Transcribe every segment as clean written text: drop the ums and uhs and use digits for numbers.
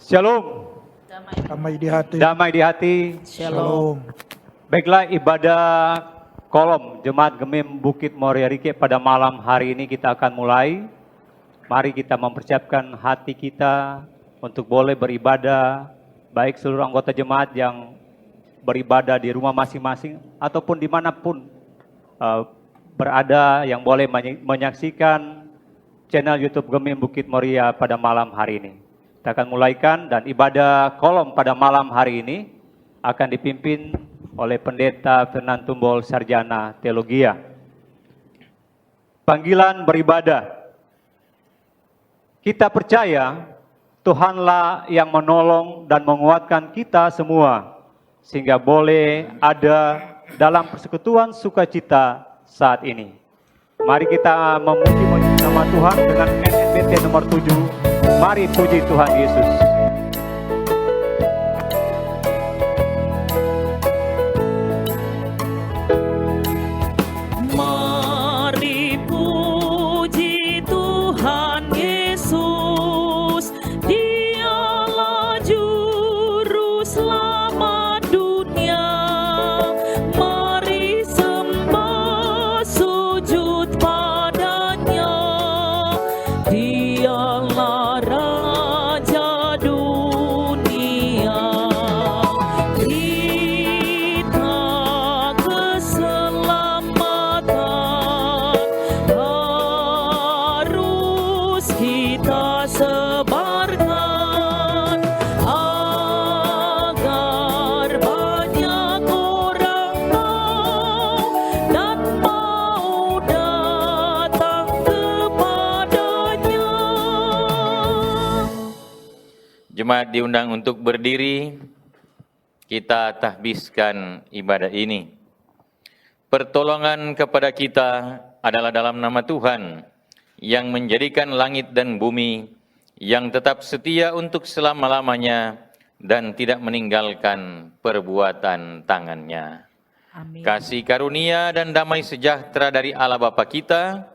Shalom, Damai di hati. damai di hati. Shalom. Baiklah, ibadah kolom Jemaat Gemim Bukit Moriarike pada malam hari ini kita akan mulai. Mari kita mempersiapkan hati kita untuk boleh beribadah, baik seluruh anggota jemaat yang beribadah di rumah masing-masing ataupun dimanapun berada yang boleh menyaksikan channel YouTube Gemim Bukit Moria pada malam hari ini. Kita akan mulaikan dan ibadah kolom pada malam hari ini akan dipimpin oleh Pendeta Fernand Tumbol Sarjana Teologia. Panggilan beribadah. Kita percaya Tuhanlah yang menolong dan menguatkan kita semua sehingga boleh ada dalam persekutuan sukacita saat ini. Mari kita memuji nama Tuhan dengan NNBT nomor 7. Mari puji Tuhan Yesus. Mari puji Tuhan Yesus, Dialah juru selamat dunia. Mari sembah sujud padanya, Dialah Raja dunia. Kita keselamatan harus kita sebarkan agar banyak orang tahu dan mau datang kepadanya. Jemaat diundang untuk berdiri, kita tahbiskan ibadah ini. Pertolongan kepada kita adalah dalam nama Tuhan yang menjadikan langit dan bumi, yang tetap setia untuk selama-lamanya dan tidak meninggalkan perbuatan tangannya. Amin. Kasih karunia dan damai sejahtera dari Allah Bapa kita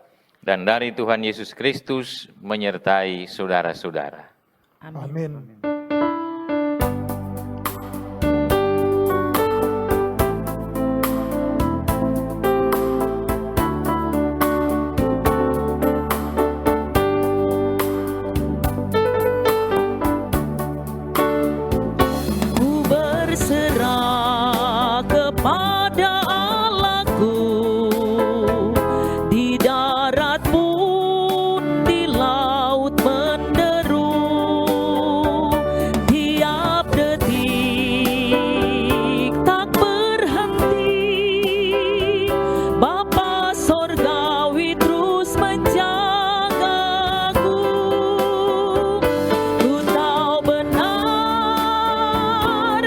dan dari Tuhan Yesus Kristus menyertai saudara-saudara. Amin. Ku berserah kepada Allahku, di darat pun di laut menderu. Tiap detik tak berhenti, Bapa Sorgawi terus menjagaku. Ku tahu benar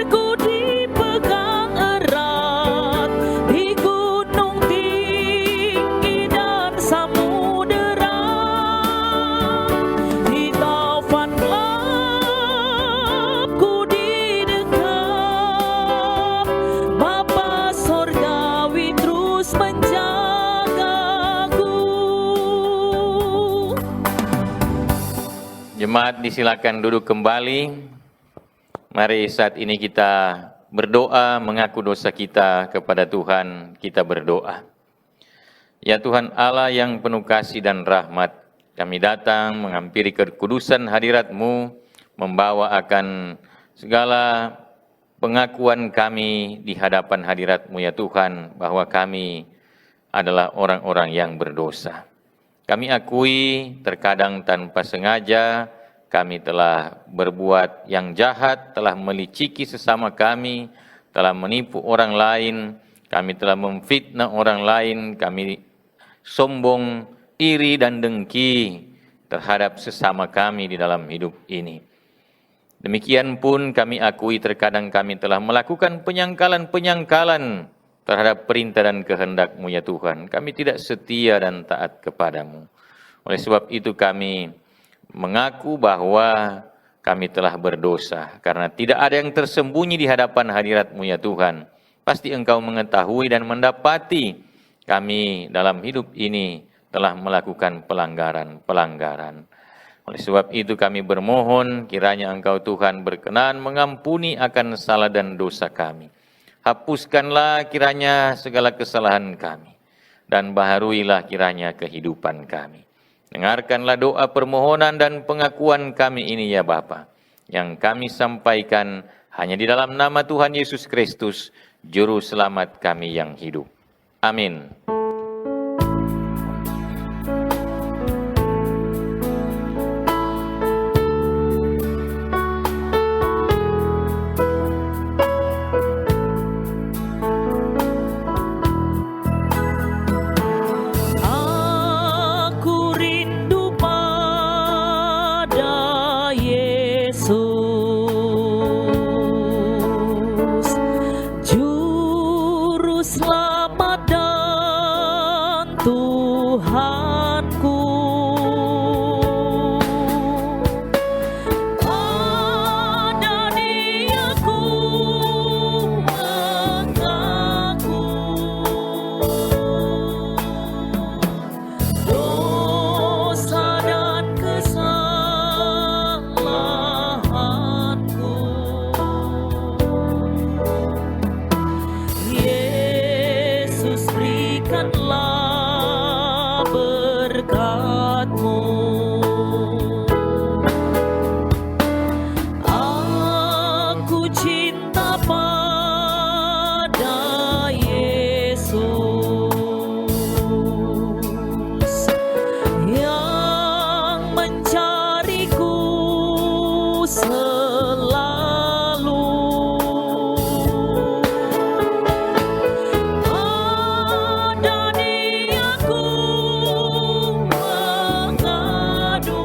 ku dipegang erat di gunung tinggi dan samudera. Di taufan gelap ku didekap, Bapa Sorgawi terus menjagaku. Jemaat disilakan duduk kembali. Mari saat ini kita berdoa mengaku dosa kita kepada Tuhan. Kita berdoa. Ya Tuhan Allah yang penuh kasih dan rahmat, kami datang menghampiri kekudusan hadirat-Mu, membawa akan segala pengakuan kami di hadapan hadirat-Mu ya Tuhan, bahwa kami adalah orang-orang yang berdosa. Kami akui terkadang tanpa sengaja kami telah berbuat yang jahat, telah meliciki sesama kami, telah menipu orang lain, kami telah memfitnah orang lain, kami sombong, iri dan dengki terhadap sesama kami di dalam hidup ini. Demikian pun kami akui terkadang kami telah melakukan penyangkalan-penyangkalan terhadap perintah dan kehendak-Mu ya Tuhan. Kami tidak setia dan taat kepadamu. Oleh sebab itu kami mengaku bahwa kami telah berdosa, karena tidak ada yang tersembunyi di hadapan hadirat-Mu ya Tuhan. Pasti Engkau mengetahui dan mendapati kami dalam hidup ini telah melakukan pelanggaran-pelanggaran. Oleh sebab itu kami bermohon kiranya Engkau Tuhan berkenan mengampuni akan salah dan dosa kami. Hapuskanlah kiranya segala kesalahan kami dan baharuilah kiranya kehidupan kami. Dengarkanlah doa permohonan dan pengakuan kami ini ya Bapa, yang kami sampaikan hanya di dalam nama Tuhan Yesus Kristus, Juru Selamat kami yang hidup. Amin. Aku rindu pada Yesus, Juru Selamat dan Tuhanku. Pada Dia ku mengaku dosa dan kesalahanku. Yesus, berikanlah berkat-Mu. Aku cinta pada Yesus yang mencariku selalu. Pada Dia ku mengadu,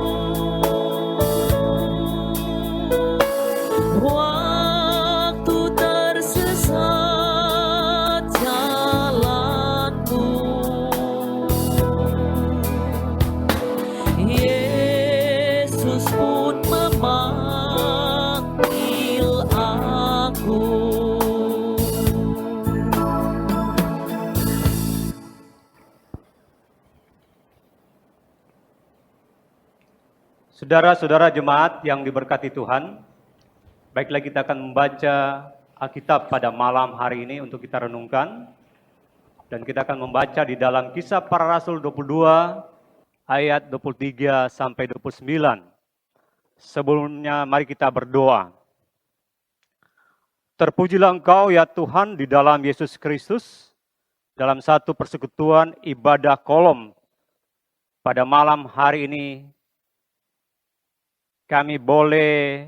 waktu tersesat jalanku. Yesus pun memanggil aku. Saudara-saudara jemaat yang diberkati Tuhan, baiklah kita akan membaca Alkitab pada malam hari ini untuk kita renungkan. Dan kita akan membaca di dalam Kisah Para Rasul 22 ayat 23 sampai 29. Sebelumnya mari kita berdoa. Terpujilah Engkau ya Tuhan di dalam Yesus Kristus, dalam satu persekutuan ibadah kolom. Pada malam hari ini kami boleh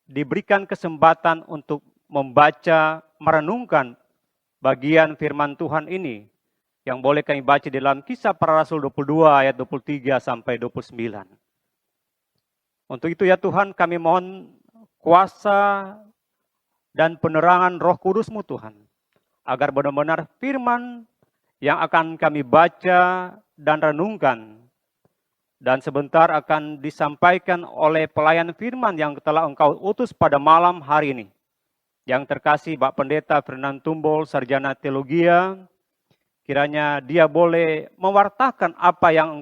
diberikan kesempatan untuk membaca, merenungkan bagian firman Tuhan ini yang boleh kami baca di dalam Kisah Para Rasul 22 ayat 23 sampai 29. Untuk itu ya Tuhan, kami mohon kuasa dan penerangan Roh Kudus-Mu Tuhan, agar benar-benar firman yang akan kami baca dan renungkan dan sebentar akan disampaikan oleh pelayan firman yang telah Engkau utus pada malam hari ini. Yang terkasih Pak Pendeta Fernand Tumbol, Sarjana Teologia, kiranya dia boleh mewartakan apa yang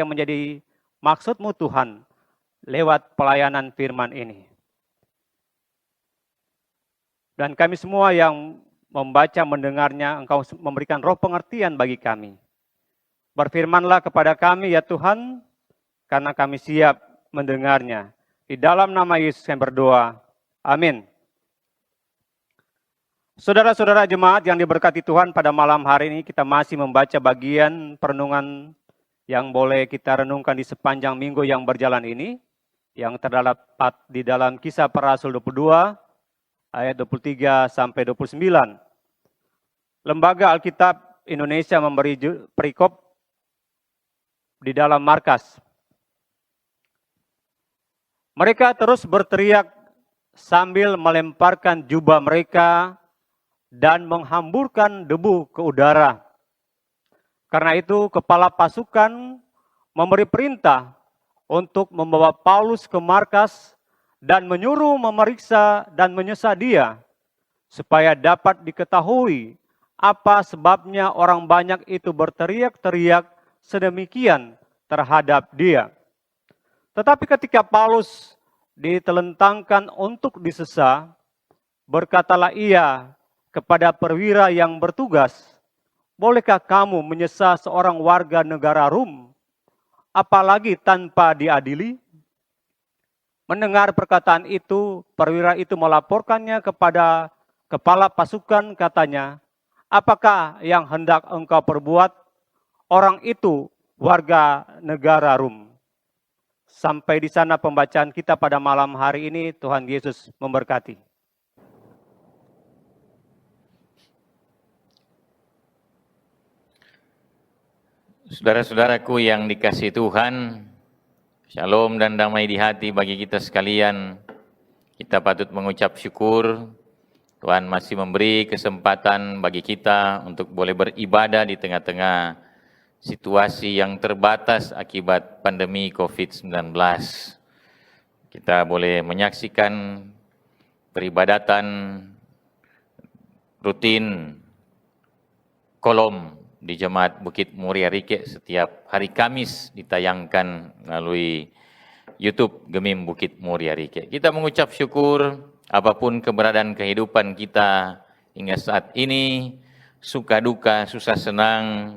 menjadi maksud-Mu Tuhan lewat pelayanan firman ini. Dan kami semua yang membaca, mendengarnya, Engkau memberikan roh pengertian bagi kami. Berfirmanlah kepada kami ya Tuhan, karena kami siap mendengarnya. Di dalam nama Yesus kami berdoa. Amin. Saudara-saudara jemaat yang diberkati Tuhan, pada malam hari ini kita masih membaca bagian perenungan yang boleh kita renungkan di sepanjang minggu yang berjalan ini, yang terdapat di dalam Kisah Para Rasul 22 ayat 23 sampai 29. Lembaga Alkitab Indonesia memberi perikop di dalam markas. Mereka terus berteriak sambil melemparkan jubah mereka dan menghamburkan debu ke udara. Karena itu kepala pasukan memberi perintah untuk membawa Paulus ke markas dan menyuruh memeriksa dan menyesah dia, supaya dapat diketahui apa sebabnya orang banyak itu berteriak-teriak sedemikian terhadap dia. Tetapi ketika Paulus ditelentangkan untuk disesa, berkatalah ia kepada perwira yang bertugas, bolehkah kamu menyesa seorang warga negara Rum, apalagi tanpa diadili? Mendengar perkataan itu, perwira itu melaporkannya kepada kepala pasukan, katanya, apakah yang hendak engkau perbuat? Orang itu warga negara Rum. Sampai di sana pembacaan kita pada malam hari ini. Tuhan Yesus memberkati. Saudara-saudaraku yang dikasihi Tuhan, shalom dan damai di hati bagi kita sekalian. Kita patut mengucap syukur, Tuhan masih memberi kesempatan bagi kita untuk boleh beribadah di tengah-tengah situasi yang terbatas akibat pandemi COVID-19. Kita boleh menyaksikan peribadatan rutin kolom di Jemaat Bukit Muria Rike setiap hari Kamis ditayangkan melalui YouTube Gemim Bukit Muria Rike. Kita mengucap syukur apapun keberadaan kehidupan kita hingga saat ini, suka duka, susah senang,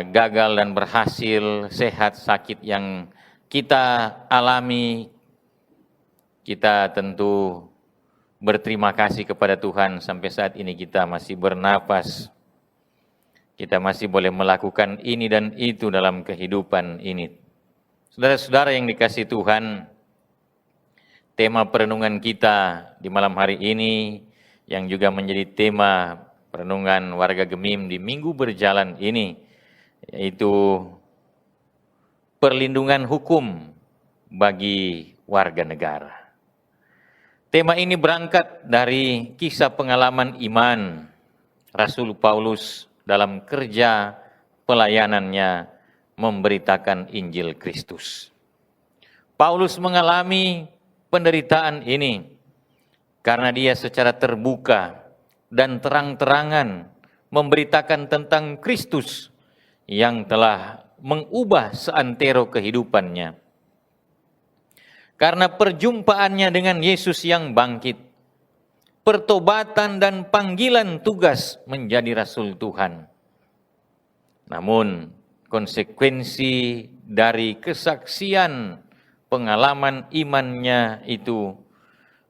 gagal dan berhasil, sehat sakit yang kita alami, kita tentu berterima kasih kepada Tuhan sampai saat ini kita masih bernapas. Kita masih boleh melakukan ini dan itu dalam kehidupan ini. Saudara-saudara yang dikasihi Tuhan, tema perenungan kita di malam hari ini yang juga menjadi tema perenungan warga Gemim di minggu berjalan ini, yaitu perlindungan hukum bagi warga negara. Tema ini berangkat dari kisah pengalaman iman Rasul Paulus dalam kerja pelayanannya memberitakan Injil Kristus. Paulus mengalami penderitaan ini karena dia secara terbuka dan terang-terangan memberitakan tentang Kristus yang telah mengubah seantero kehidupannya. Karena perjumpaannya dengan Yesus yang bangkit, pertobatan dan panggilan tugas menjadi Rasul Tuhan. Namun konsekuensi dari kesaksian pengalaman imannya itu,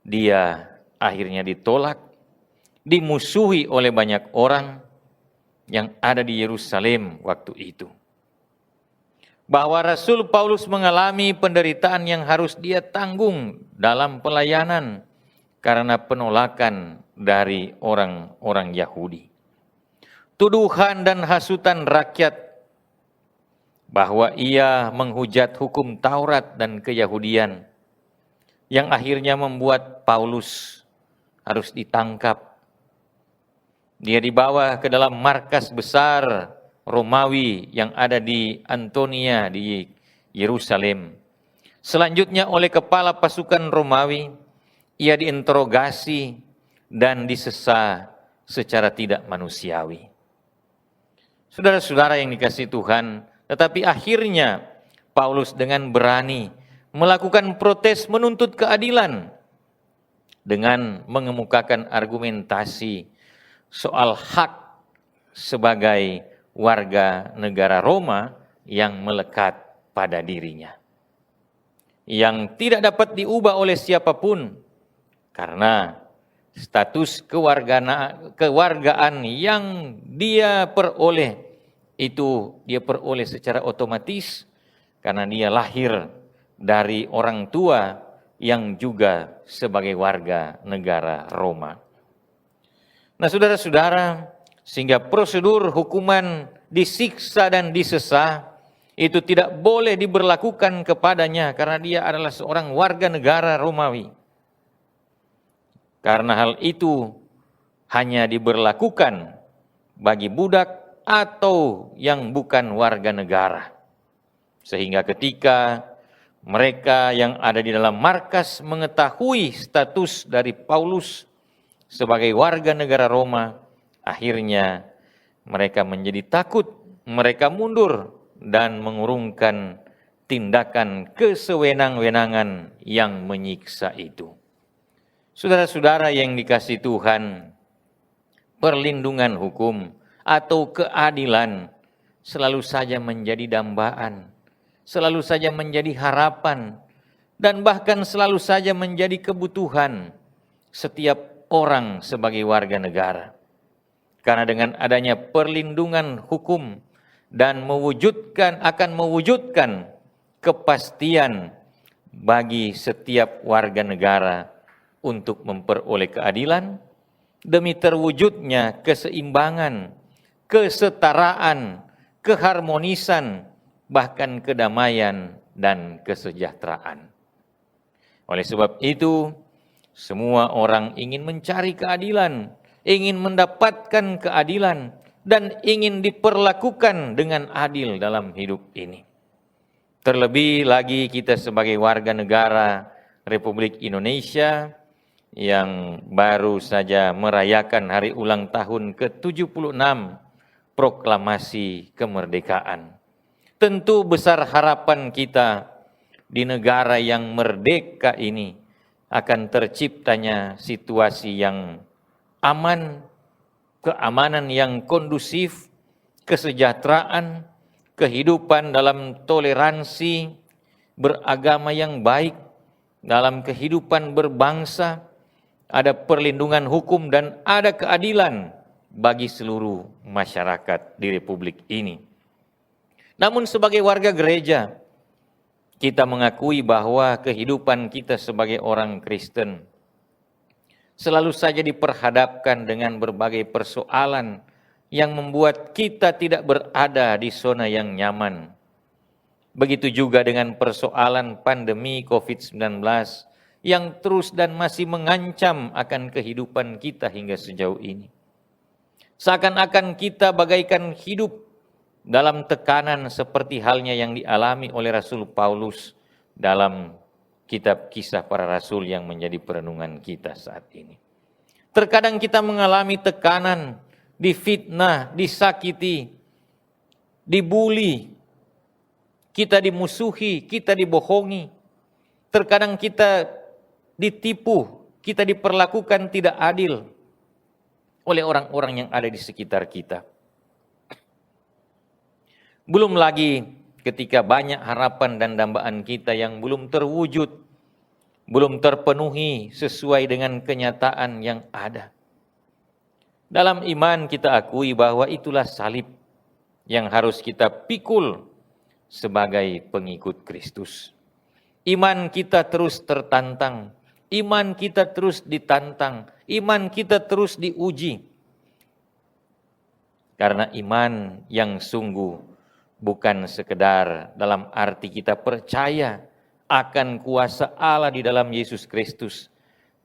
dia akhirnya ditolak, dimusuhi oleh banyak orang yang ada di Yerusalem waktu itu. Bahwa Rasul Paulus mengalami penderitaan yang harus dia tanggung dalam pelayanan karena penolakan dari orang-orang Yahudi. Tuduhan dan hasutan rakyat bahwa ia menghujat hukum Taurat dan keyahudian yang akhirnya membuat Paulus harus ditangkap. Dia dibawa ke dalam markas besar Romawi yang ada di Antonia di Yerusalem. Selanjutnya oleh kepala pasukan Romawi, ia diinterogasi dan disesa secara tidak manusiawi. Saudara-saudara yang dikasihi Tuhan, tetapi akhirnya Paulus dengan berani melakukan protes menuntut keadilan dengan mengemukakan argumentasi soal hak sebagai warga negara Roma yang melekat pada dirinya, yang tidak dapat diubah oleh siapapun karena status kewargaan yang dia peroleh itu dia peroleh secara otomatis karena dia lahir dari orang tua yang juga sebagai warga negara Roma. Nah, saudara-saudara, sehingga prosedur hukuman disiksa dan disesa itu tidak boleh diberlakukan kepadanya karena dia adalah seorang warga negara Romawi. Karena hal itu hanya diberlakukan bagi budak atau yang bukan warga negara. Sehingga ketika mereka yang ada di dalam markas mengetahui status dari Paulus sebagai warga negara Roma, akhirnya mereka menjadi takut, mereka mundur dan mengurungkan tindakan kesewenang-wenangan yang menyiksa itu. Saudara-saudara yang dikasihi Tuhan, perlindungan hukum atau keadilan selalu saja menjadi dambaan, selalu saja menjadi harapan, dan bahkan selalu saja menjadi kebutuhan setiap orang sebagai warga negara. Karena dengan adanya perlindungan hukum dan akan mewujudkan kepastian bagi setiap warga negara untuk memperoleh keadilan, demi terwujudnya keseimbangan, kesetaraan, keharmonisan, bahkan kedamaian dan kesejahteraan. Oleh sebab itu, semua orang ingin mencari keadilan, ingin mendapatkan keadilan, dan ingin diperlakukan dengan adil dalam hidup ini. Terlebih lagi kita sebagai warga negara Republik Indonesia yang baru saja merayakan hari ulang tahun ke-76 proklamasi kemerdekaan. Tentu besar harapan kita di negara yang merdeka ini akan terciptanya situasi yang aman, keamanan yang kondusif, kesejahteraan, kehidupan dalam toleransi, beragama yang baik, dalam kehidupan berbangsa, ada perlindungan hukum dan ada keadilan bagi seluruh masyarakat di Republik ini. Namun sebagai warga gereja, kita mengakui bahwa kehidupan kita sebagai orang Kristen selalu saja diperhadapkan dengan berbagai persoalan yang membuat kita tidak berada di zona yang nyaman. Begitu juga dengan persoalan pandemi COVID-19 yang terus dan masih mengancam akan kehidupan kita hingga sejauh ini. Seakan-akan kita bagaikan hidup dalam tekanan seperti halnya yang dialami oleh Rasul Paulus dalam kitab Kisah Para Rasul yang menjadi perenungan kita saat ini. Terkadang kita mengalami tekanan, difitnah, disakiti, dibuli, kita dimusuhi, kita dibohongi. Terkadang kita ditipu, kita diperlakukan tidak adil oleh orang-orang yang ada di sekitar kita. Belum lagi ketika banyak harapan dan dambaan kita yang belum terwujud, belum terpenuhi sesuai dengan kenyataan yang ada. Dalam iman kita akui bahwa itulah salib yang harus kita pikul sebagai pengikut Kristus. Iman kita terus tertantang, iman kita terus ditantang, iman kita terus diuji. Karena iman yang sungguh bukan sekedar dalam arti kita percaya akan kuasa Allah di dalam Yesus Kristus,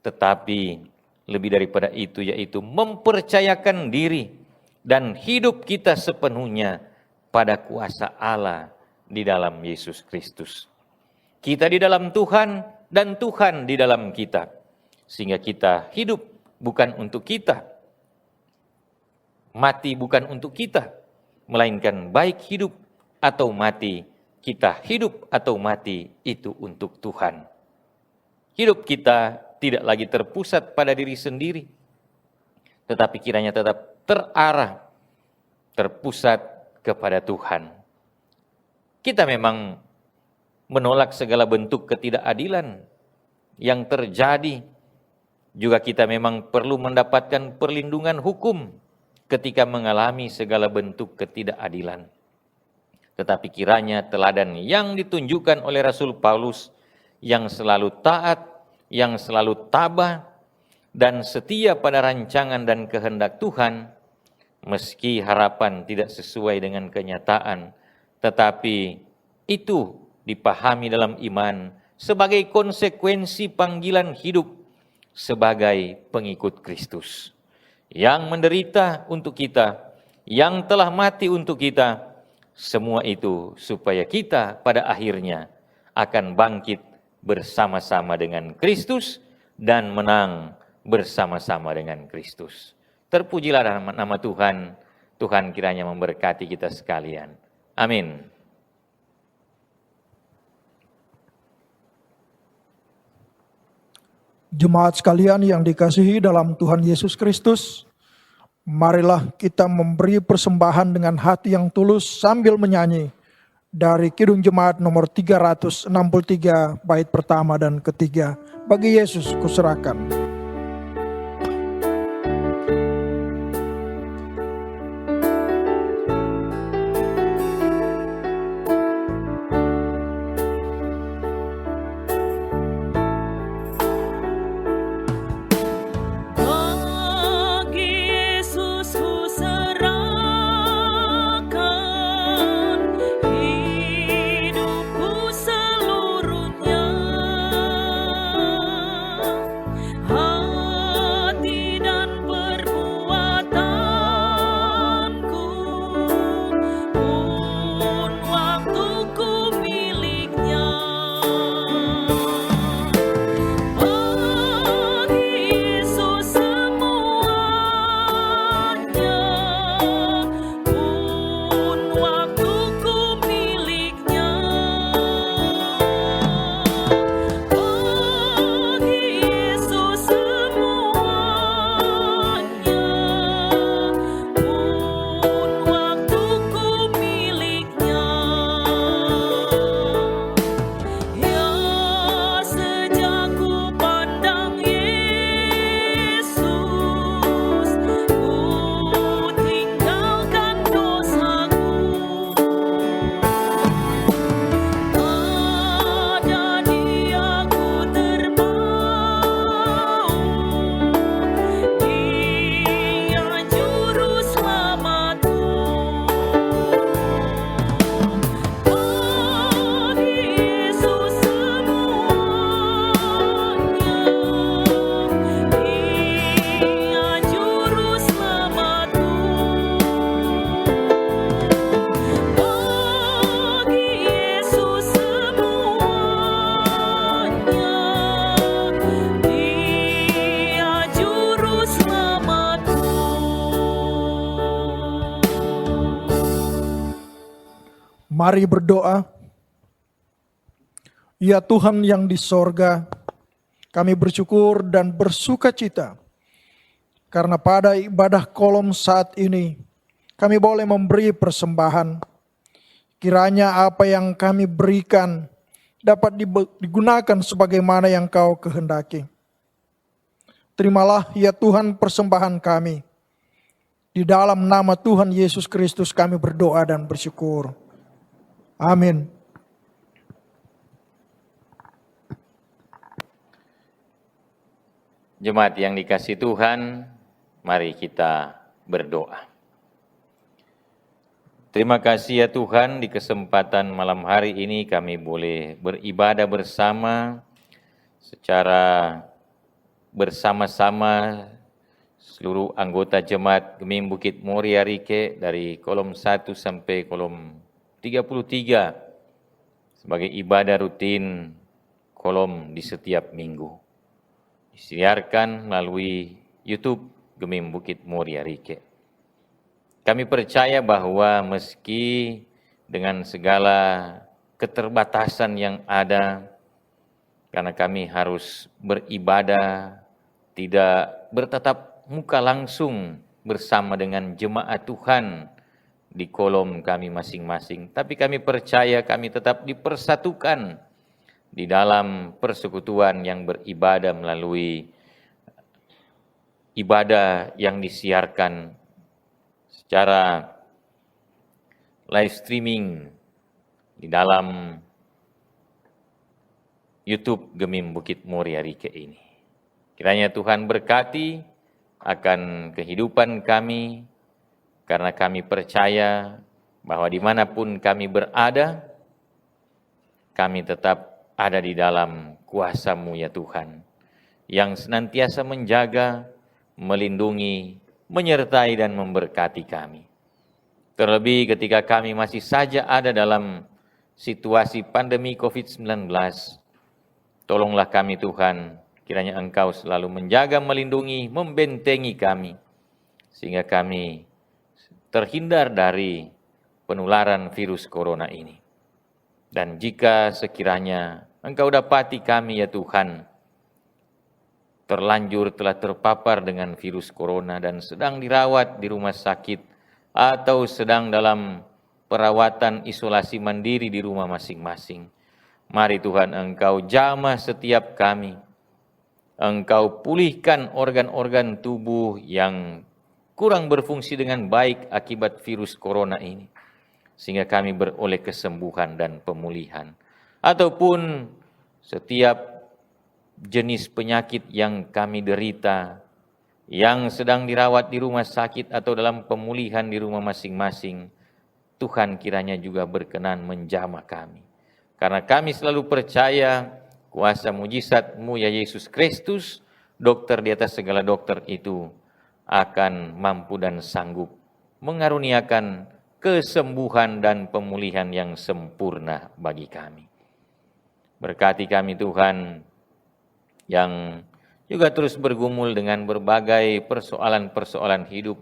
tetapi lebih daripada itu yaitu mempercayakan diri dan hidup kita sepenuhnya pada kuasa Allah di dalam Yesus Kristus. Kita di dalam Tuhan dan Tuhan di dalam kita, sehingga kita hidup bukan untuk kita, mati bukan untuk kita, melainkan baik hidup atau mati, kita hidup atau mati itu untuk Tuhan. Hidup kita tidak lagi terpusat pada diri sendiri, tetapi kiranya tetap terarah, terpusat kepada Tuhan. Kita memang menolak segala bentuk ketidakadilan yang terjadi. Juga kita memang perlu mendapatkan perlindungan hukum ketika mengalami segala bentuk ketidakadilan. Tetapi kiranya teladan yang ditunjukkan oleh Rasul Paulus yang selalu taat, yang selalu tabah, dan setia pada rancangan dan kehendak Tuhan, meski harapan tidak sesuai dengan kenyataan, tetapi itu dipahami dalam iman sebagai konsekuensi panggilan hidup sebagai pengikut Kristus yang menderita untuk kita, yang telah mati untuk kita. Semua itu supaya kita pada akhirnya akan bangkit bersama-sama dengan Kristus dan menang bersama-sama dengan Kristus. Terpujilah nama Tuhan. Tuhan kiranya memberkati kita sekalian. Amin. Jemaat sekalian yang dikasihi dalam Tuhan Yesus Kristus, marilah kita memberi persembahan dengan hati yang tulus sambil menyanyi dari Kidung Jemaat nomor 363 bait pertama dan ketiga. Bagi Yesus kuserahkan. Mari berdoa. Ya Tuhan yang di sorga, kami bersyukur dan bersuka cita karena pada ibadah kolom saat ini kami boleh memberi persembahan. Kiranya apa yang kami berikan dapat digunakan sebagaimana yang Kau kehendaki. Terimalah ya Tuhan persembahan kami. Di dalam nama Tuhan Yesus Kristus kami berdoa dan bersyukur. Amin. Jemaat yang dikasihi Tuhan, mari kita berdoa. Terima kasih ya Tuhan, di kesempatan malam hari ini kami boleh beribadah bersama secara bersama-sama seluruh anggota Jemaat Gemim Bukit Moria Rike dari kolom 1 sampai kolom 33 sebagai ibadah rutin kolom di setiap minggu. Disiarkan melalui YouTube Gemim Bukit Moria Rike. Kami percaya bahwa meski dengan segala keterbatasan yang ada, karena kami harus beribadah, tidak bertatap muka langsung bersama dengan jemaat Tuhan di kolom kami masing-masing. Tapi kami percaya kami tetap dipersatukan di dalam persekutuan yang beribadah melalui ibadah yang disiarkan secara live streaming di dalam YouTube Gemim Bukit Moria Rike ini. Kiranya Tuhan berkati akan kehidupan kami, karena kami percaya bahwa dimanapun kami berada, kami tetap ada di dalam kuasa-Mu ya Tuhan, yang senantiasa menjaga, melindungi, menyertai dan memberkati kami. Terlebih ketika kami masih saja ada dalam situasi pandemi COVID-19, tolonglah kami Tuhan, kiranya Engkau selalu menjaga, melindungi, membentengi kami, sehingga kami terhindar dari penularan virus corona ini. Dan jika sekiranya Engkau dapati kami ya Tuhan, terlanjur telah terpapar dengan virus corona dan sedang dirawat di rumah sakit atau sedang dalam perawatan isolasi mandiri di rumah masing-masing. Mari Tuhan, Engkau jamah setiap kami. Engkau pulihkan organ-organ tubuh yang kurang berfungsi dengan baik akibat virus corona ini, sehingga kami beroleh kesembuhan dan pemulihan. Ataupun setiap jenis penyakit yang kami derita, yang sedang dirawat di rumah sakit atau dalam pemulihan di rumah masing-masing, Tuhan kiranya juga berkenan menjamah kami. Karena kami selalu percaya kuasa mujizat-Mu ya Yesus Kristus, dokter di atas segala dokter itu, akan mampu dan sanggup mengaruniakan kesembuhan dan pemulihan yang sempurna bagi kami. Berkati kami Tuhan, yang juga terus bergumul dengan berbagai persoalan-persoalan hidup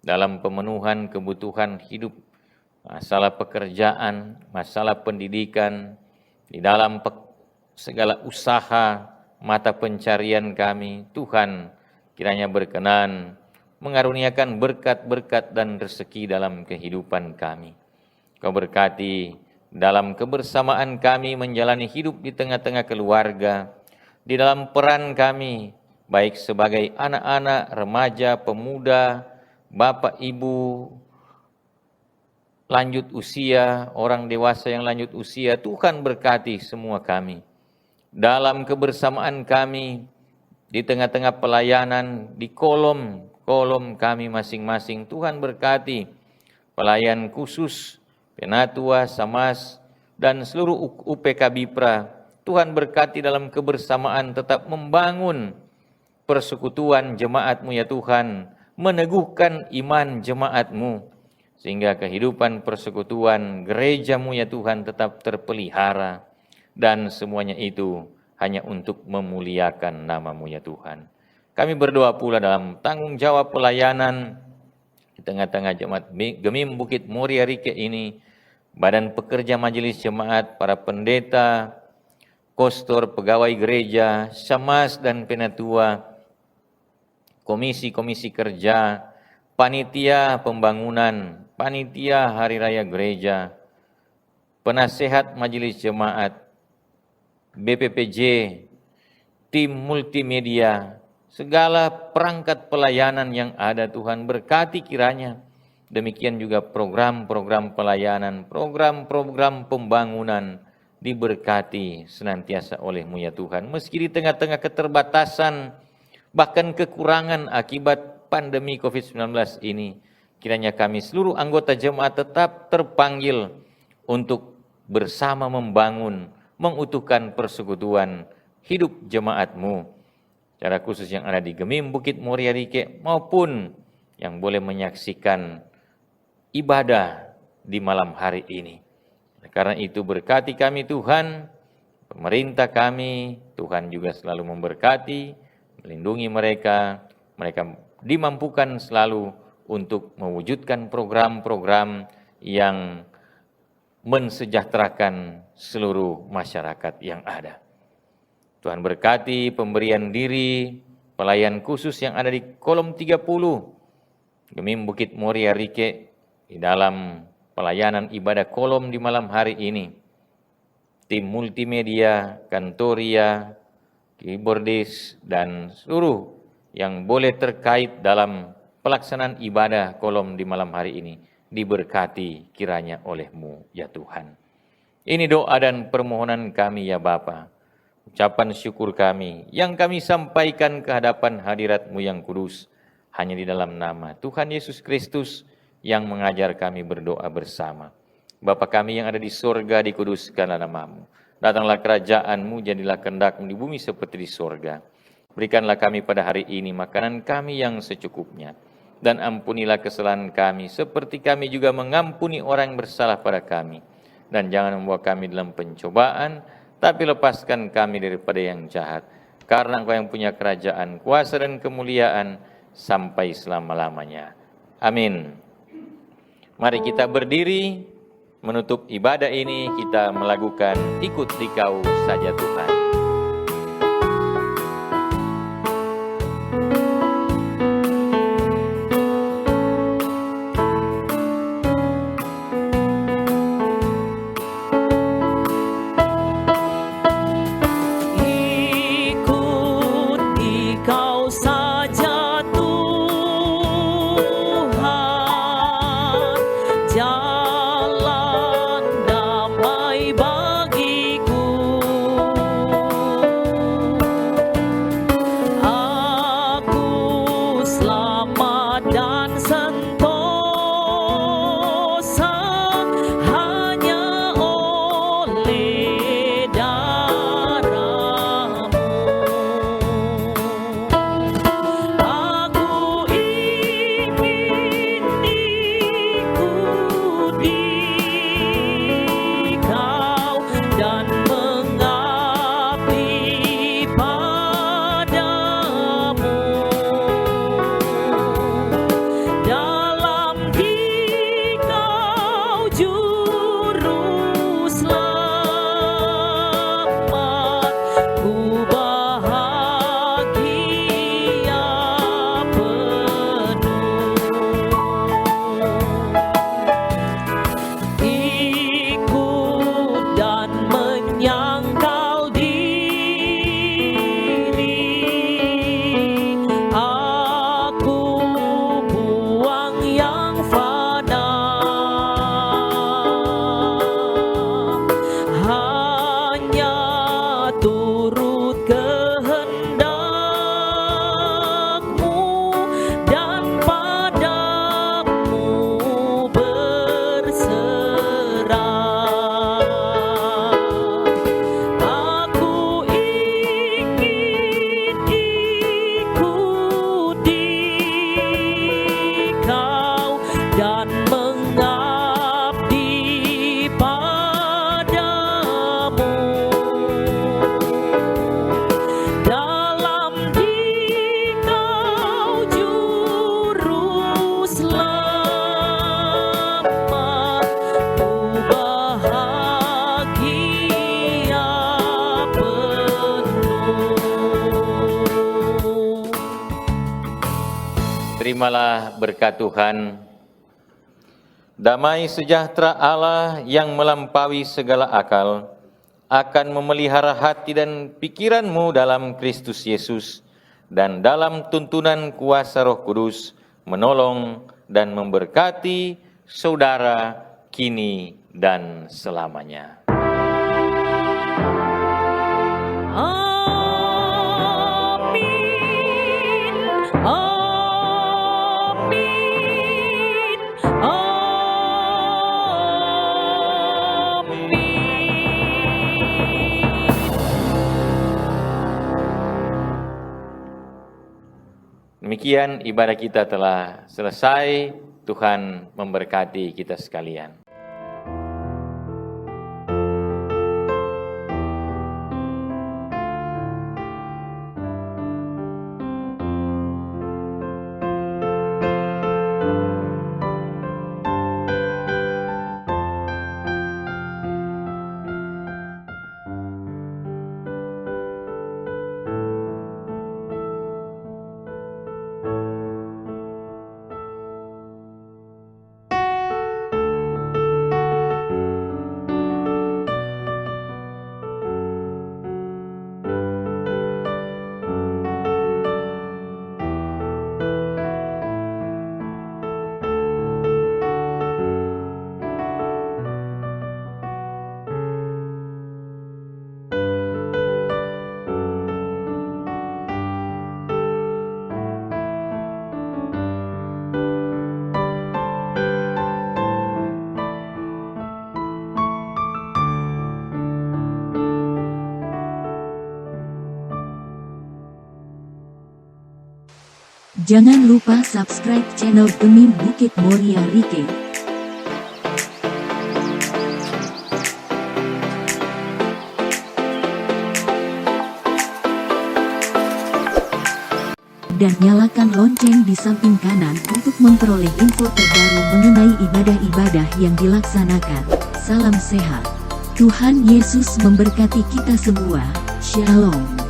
dalam pemenuhan kebutuhan hidup, masalah pekerjaan, masalah pendidikan, di dalam segala usaha, mata pencarian kami. Tuhan kiranya berkenan mengaruniakan berkat-berkat dan rezeki dalam kehidupan kami. Kau berkati dalam kebersamaan kami menjalani hidup di tengah-tengah keluarga, di dalam peran kami, baik sebagai anak-anak, remaja, pemuda, bapak, ibu, lanjut usia, orang dewasa yang lanjut usia. Tuhan berkati semua kami. Dalam kebersamaan kami, di tengah-tengah pelayanan, di kolom kami masing-masing, Tuhan berkati pelayan khusus, Penatua, Samas, dan seluruh UPK Bipra. Tuhan berkati dalam kebersamaan tetap membangun persekutuan jemaat-Mu ya Tuhan, meneguhkan iman jemaat-Mu, sehingga kehidupan persekutuan gereja-Mu ya Tuhan tetap terpelihara, dan semuanya itu hanya untuk memuliakan nama-Mu ya Tuhan. Kami berdoa pula dalam tanggung jawab pelayanan di tengah-tengah jemaat Gemim Bukit Moria Rike ini, badan pekerja majelis jemaat, para pendeta, kostor, pegawai gereja, Samas dan Penatua, komisi-komisi kerja, panitia pembangunan, panitia hari raya gereja, penasehat majelis jemaat, BPPJ, tim multimedia, segala perangkat pelayanan yang ada Tuhan berkati kiranya. Demikian juga program-program pelayanan, program-program pembangunan diberkati senantiasa oleh-Mu ya Tuhan. Meski di tengah-tengah keterbatasan, bahkan kekurangan akibat pandemi COVID-19 ini, kiranya kami seluruh anggota jemaat tetap terpanggil untuk bersama membangun, mengutuhkan persekutuan hidup jemaat-Mu, secara khusus yang ada di Gemim Bukit Moria Rike maupun yang boleh menyaksikan ibadah di malam hari ini. Karena itu berkati kami Tuhan, pemerintah kami, Tuhan juga selalu memberkati, melindungi mereka, mereka dimampukan selalu untuk mewujudkan program-program yang mensejahterakan seluruh masyarakat yang ada. Tuhan berkati pemberian diri, pelayan khusus yang ada di kolom 30, Gemim Bukit Moria Rike, di dalam pelayanan ibadah kolom di malam hari ini. Tim multimedia, kantoria, keyboardis, dan seluruh yang boleh terkait dalam pelaksanaan ibadah kolom di malam hari ini, diberkati kiranya oleh-Mu ya Tuhan. Ini doa dan permohonan kami ya Bapa. Ucapan syukur kami yang kami sampaikan ke hadapan hadirat-Mu yang kudus, hanya di dalam nama Tuhan Yesus Kristus yang mengajar kami berdoa bersama. Bapa kami yang ada di sorga, dikuduskanlah nama-Mu. Datanglah kerajaan-Mu, jadilah kehendak-Mu di bumi seperti di sorga. Berikanlah kami pada hari ini makanan kami yang secukupnya. Dan ampunilah kesalahan kami, seperti kami juga mengampuni orang yang bersalah pada kami. Dan jangan membawa kami dalam pencobaan, tapi lepaskan kami daripada yang jahat. Karena Engkau yang punya kerajaan, kuasa dan kemuliaan sampai selama-lamanya. Amin. Mari kita berdiri, menutup ibadah ini kita melakukan ikut Dikau saja Tuhan. terimalah berkat Tuhan. Damai sejahtera Allah yang melampaui segala akal akan memelihara hati dan pikiranmu dalam Kristus Yesus dan dalam tuntunan kuasa Roh Kudus, menolong dan memberkati saudara kini dan selamanya. Demikian ibadah kita telah selesai. Tuhan memberkati kita sekalian. Jangan lupa subscribe channel Gemim Bukit Moria Rike. Dan nyalakan lonceng di samping kanan untuk memperoleh info terbaru mengenai ibadah-ibadah yang dilaksanakan. Salam sehat. Tuhan Yesus memberkati kita semua. Shalom.